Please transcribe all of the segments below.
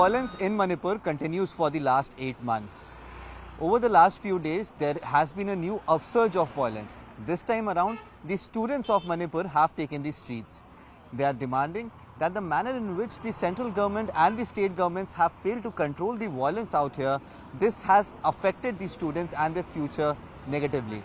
violence in Manipur continues for the last 8 months. Over the last few days, there has been a new upsurge of violence. This time around, the students of Manipur have taken the streets. They are demanding that the manner in which the central government and the state governments have failed to control the violence out here, this has affected the students and their future negatively.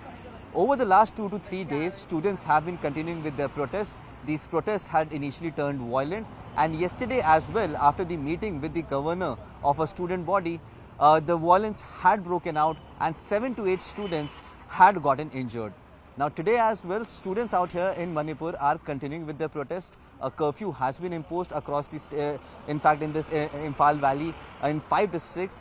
Over the last 2 to 3 days, students have been continuing with their protest. These protests had initially turned violent, and yesterday as well, after the meeting with the governor of a student body, the violence had broken out and 7 to 8 students had gotten injured. Now today as well, students out here in Manipur are continuing with their protest. A curfew has been imposed across the in fact in this Imphal Valley in 5 districts.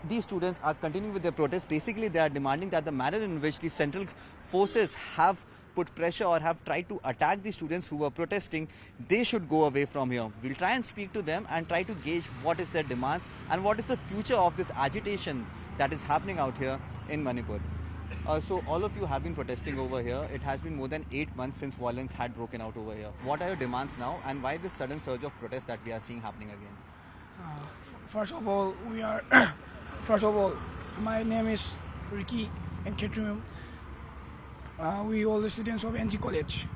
These students are continuing with their protest. Basically, they are demanding that the manner in which the central forces have put pressure or have tried to attack the students who were protesting, they should go away from here. We'll try and speak to them and try to gauge what is their demands and what is the future of this agitation that is happening out here in Manipur. So all of you have been protesting over here. It has been more than 8 months since violence had broken out over here. What are your demands now, and why this sudden surge of protest that we are seeing happening again? First of all, my name is Ricky and Curfew. We all the students of NG College.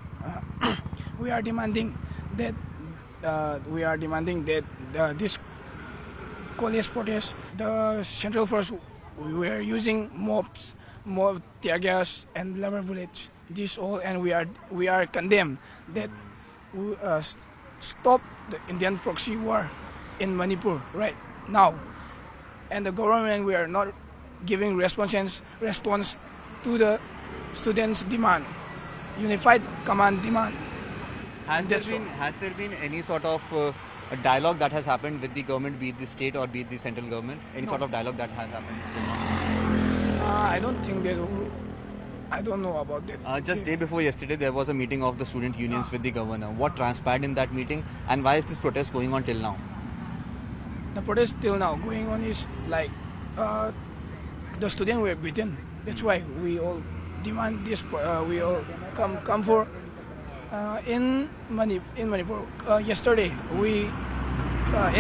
We are demanding that this college protest, the central force, we were using mobs, mob tear gas and rubber bullets. This all, and we are condemned that we stop the Indian proxy war in Manipur right now, and the government, we are not giving response to the students' demand, unified command demand. Has there been any sort of a dialogue that has happened with the government, be it the state or be it the central government? Any sort of dialogue that has happened? I don't think they do. I don't know about that. Just day before yesterday, there was a meeting of the student unions with the governor. What transpired in that meeting, and why is this protest going on till now? The protest till now going on is like the students were beaten. That's why we all demand this. We all come for in Manipur. Yesterday, we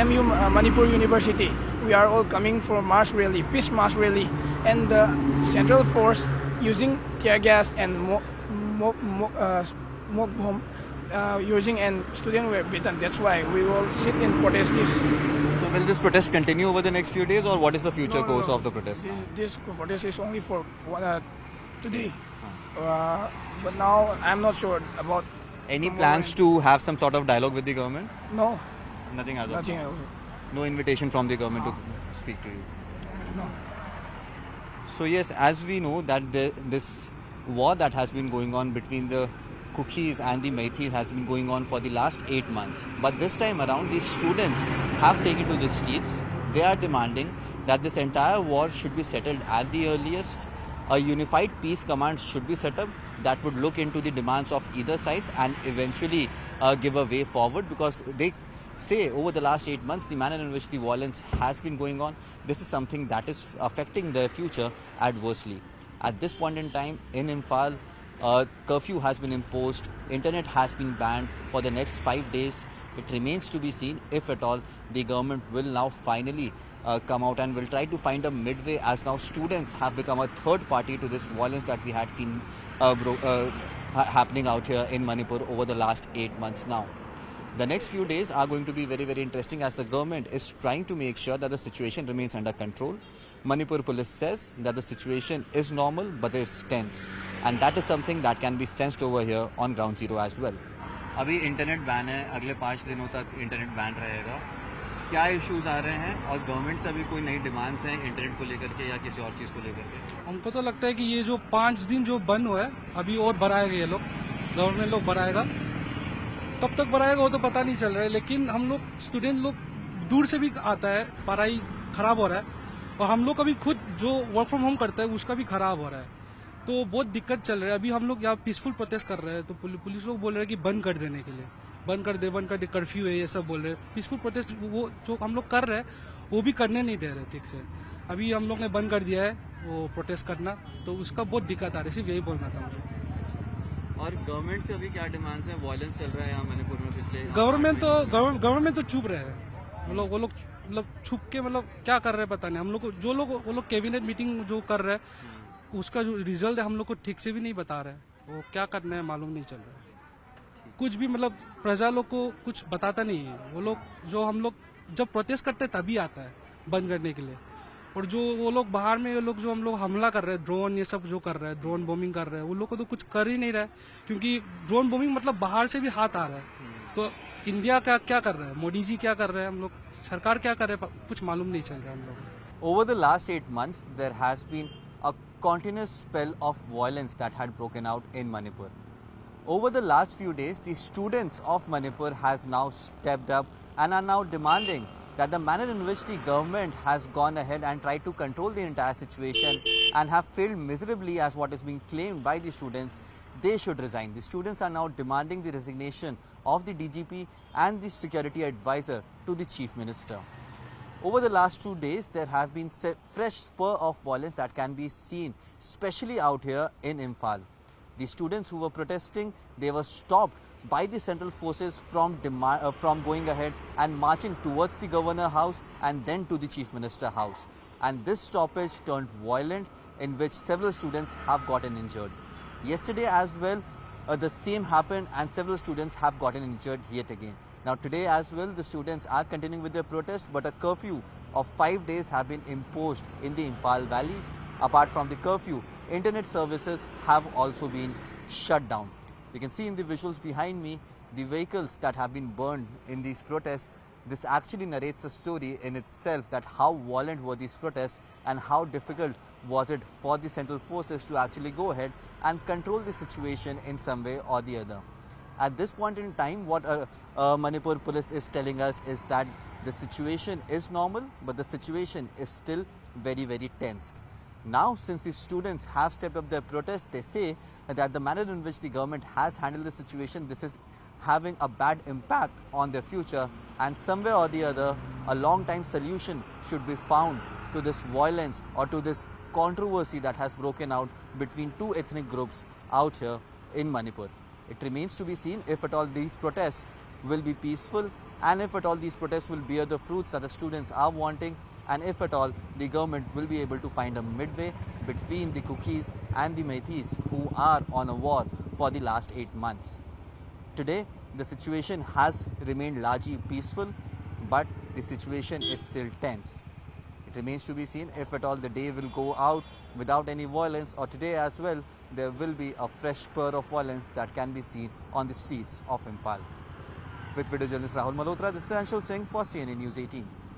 MU Manipur University. We are all coming for march rally, peace march rally, and the central force using tear gas and smoke bomb using, and students were beaten. That's why we will sit in protest this. So will this protest continue over the next few days, or what is the future course of the protest? This protest is only for today, but now I'm not sure about. Any plans to have some sort of dialogue with the government? No. Nothing as of Nothing now. else. No invitation from the government to speak to you. No. So yes, as we know that this war that has been going on between the Kuchis and the Meithis has been going on for the last 8 months. But this time around, these students have taken to the streets. They are demanding that this entire war should be settled at the earliest. A unified peace command should be set up that would look into the demands of either sides and eventually give a way forward, because they say over the last 8 months, the manner in which the violence has been going on, this is something that is affecting their future adversely. At this point in time, in Imphal, curfew has been imposed, internet has been banned for the next 5 days. It remains to be seen if at all the government will now finally come out and will try to find a midway, as now students have become a third party to this violence that we had seen happening out here in Manipur over the last 8 months now. The next few days are going to be very, very interesting, as the government is trying to make sure that the situation remains under control. Manipur police says that the situation is normal, but it's tense, and that is something that can be sensed over here on ground zero as well. अभी internet ban है, अगले 5 दिनों तक internet ban रहेगा. क्या issues आ रहे हैं, और गवर्नमेंट से अभी कोई नई डिमांड्स हैं इंटरनेट को लेकर के या किसी और चीज़ को लेकर के? हमको तो लगता है कि ये जो 5 दिन जो बंद हुआ है, अभी और बढ़ाएगा ये लोग, गवर्नमेंट लोग बढ़ाएगा. कब तक बढ़ाएगा वो तो पता नहीं चल रहा है, लेकिन हम लोग स्टूडेंट लोग दूर से भी आता है, पढ़ाई खराब हो रहा है, और हम लोग कभी खुद जो वर्क फ्रॉम होम करता है उसका भी खराब हो रहा है, तो बहुत दिक्कत चल रहा है. अभी हम लोग यहाँ पीसफुल प्रोटेस्ट कर रहे हैं, तो पुलिस लोग बोल रहे हैं कि बंद कर देने के लिए, बंद कर दे, कर्फ्यू है, ये सब बोल रहे हैं. पीसफुल प्रोटेस्ट वो जो हम लोग कर रहे हैं वो भी करने नहीं दे रहे ठीक से. अभी हम लोग ने बंद कर दिया है वो प्रोटेस्ट करना, तो उसका बहुत दिक्कत आ रही है. सिर्फ यही बोलना था मुझे. और गवर्नमेंट से अभी क्या डिमांड्स हैं? वायलेंस चल रहा है यहाँ मणिपुर में पिछले. गवर्नमेंट तो चुप रहे हैं. वो लोग मतलब छुप के मतलब क्या कर रहे हैं पता नहीं। हम लोग को जो लोग वो लोग कैबिनेट मीटिंग जो कर रहे हैं उसका जो रिजल्ट है हम लोग को ठीक से भी नहीं बता रहे हैं। वो क्या करना है मालूम नहीं चल रहा है। कुछ भी मतलब प्रजा लोग को कुछ बताता नहीं है। वो लोग जो हम लोग जब प्रोटेस्ट करते हैं तभी आता है बंद करने के लिए। और जो वो लोग बाहर में ये लोग जो हम लोग हमला कर रहे हैं ड्रोन ये सब जो कर रहे हैं ड्रोन बॉम्बिंग कर रहे हैं वो लोग को तो कुछ कर ही नहीं रहा है क्योंकि ड्रोन बॉम्बिंग मतलब बाहर से भी हाथ आ रहा है। तो इंडिया का क्या कर रहा है, मोदी जी क्या कर रहे हैं, हम लोग सरकार क्या कर रहे हैं कुछ मालूम नहीं चल रहा है हम लोग को। Over the last 8 months, there has been a continuous spell of violence that had broken out in Manipur. Over the last few days, the students of Manipur has now stepped up and are now demanding that the manner in which the government has gone ahead and tried to control the entire situation and have failed miserably as what is being claimed by the students, they should resign. The students are now demanding the resignation of the DGP and the security advisor to the Chief Minister. Over the last 2 days, there have been fresh spur of violence that can be seen, especially out here in Imphal. The students who were protesting, they were stopped by the central forces from going ahead and marching towards the governor house and then to the chief minister house. And this stoppage turned violent, in which several students have gotten injured. Yesterday as well, the same happened and several students have gotten injured yet again. Now today as well, the students are continuing with their protest, but a curfew of 5 days have been imposed in the Imphal Valley. Apart from the curfew, internet services have also been shut down. You can see in the visuals behind me the vehicles that have been burned in these protests. This actually narrates a story in itself, that how violent were these protests and how difficult was it for the central forces to actually go ahead and control the situation in some way or the other. At this point in time, what Manipur police is telling us is that the situation is normal, but the situation is still very, very tensed. Now, since the students have stepped up their protest, they say that the manner in which the government has handled the situation, this is having a bad impact on their future, and somewhere or the other, a long-time solution should be found to this violence or to this controversy that has broken out between two ethnic groups out here in Manipur. It remains to be seen if at all these protests will be peaceful, and if at all these protests will bear the fruits that the students are wanting, and if at all the government will be able to find a midway between the Kuchis and the Meithis who are on a war for the last 8 months. Today, the situation has remained largely peaceful, but the situation is still tensed. It remains to be seen if at all the day will go out without any violence, or today as well there will be a fresh spur of violence that can be seen on the streets of Imphal. With video journalist Rahul Malhotra, this is Anshul Singh for CNN News 18.